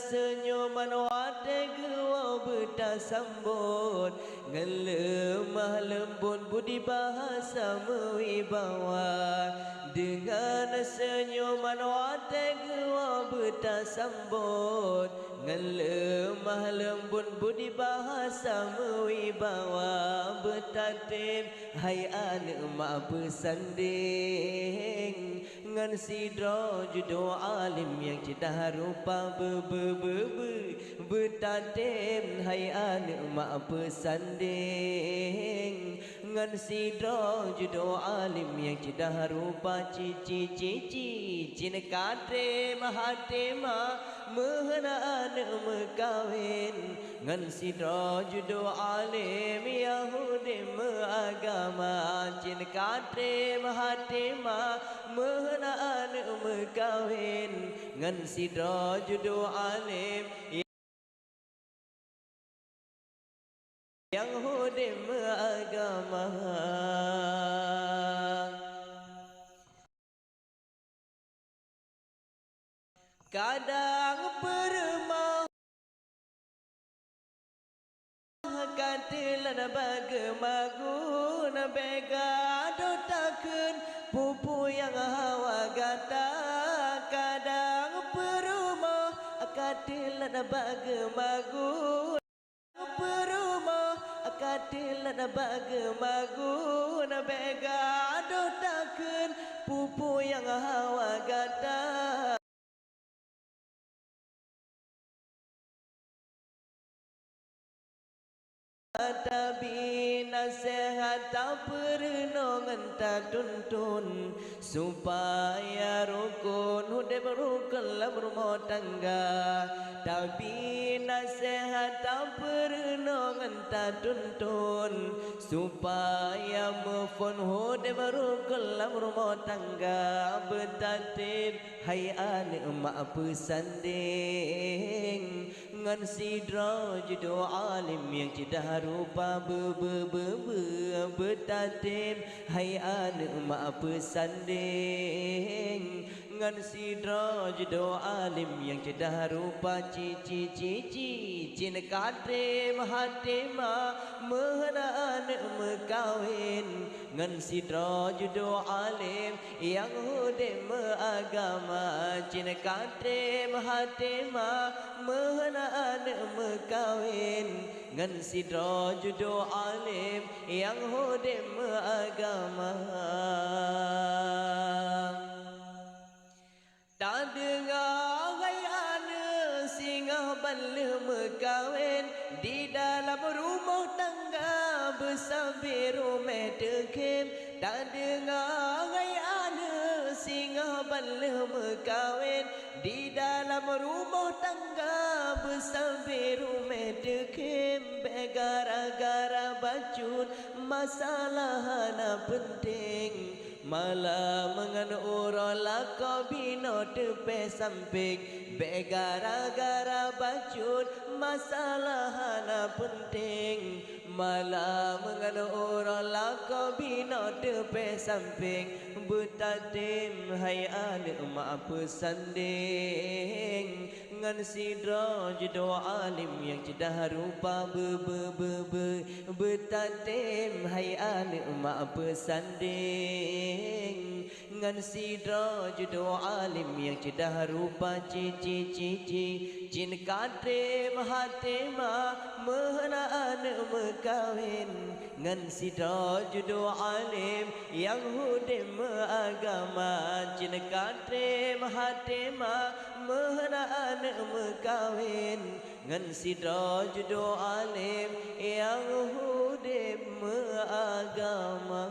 senyuman wate gua bertasambut ngelemah lembut budi bahasa mewibawa dengan senyuman wate gua bertasambut ngelemah lembut budi bahasa mewibawa bertatib hai anak mak bersanding ngan sidra judo alim yang cita rupa bertatib hai anak mak bersanding ngan sidra judo alim yang cita rupa cici cina katre mahatema mehana anak mekawin ngan sidra judo alim Yahudi meagama cina katre mahatema mehana anak mekawin ngan sidra judo alim Yahudi meagama kadang permah katilan bagemagun bega dotakeun pupu yang hawa gata kadang permah katilan bagemagun permah katilan bagemagun bega dotakeun pupu yang hawa gata tapi nasihat tak pernah tak tuntun supaya rukun hidup rukun dalam rumah tangga tapi nasihat tak pernah tak tuntun supaya mufun hidup rukun dalam rumah tangga bertatib hai anak mak bersanding ngan sidra judo alim yang cita rupa bertatib hai anak mak bersanding ngan sidra judo alim yang cita rupa cici cina katre mahatema mehana anak mekawin ngan sidra judo alim yang hudi meagama cina katre mahatema mehana anak mekawin ngan sidra judo alim yang hudi meagama tak dengar hai anak singa bala mekawin di dalam rumah tangga bersabir rumah dekem tak dengar hai anak singa bala mekawin di dalam rumah tangga bersabir rumah dekem gara-gara bacut masalah na penting malah mengan urala kau bino tepe samping gara-gara bacut masalah na penting malah mengan urala kau bino tepe samping bertatib hai anak mak bersanding ngan sidra judo alim yang cita rupa bertatib hai anak mak bersanding ngan sidra judo alim yang cita rupa cici cin katre mahatema mehana anak mekawin ngan sidra judo alim yang hudi meagama cin katre mahatema mehana anak mekawin ngan sidra judo alim yang hudi meagama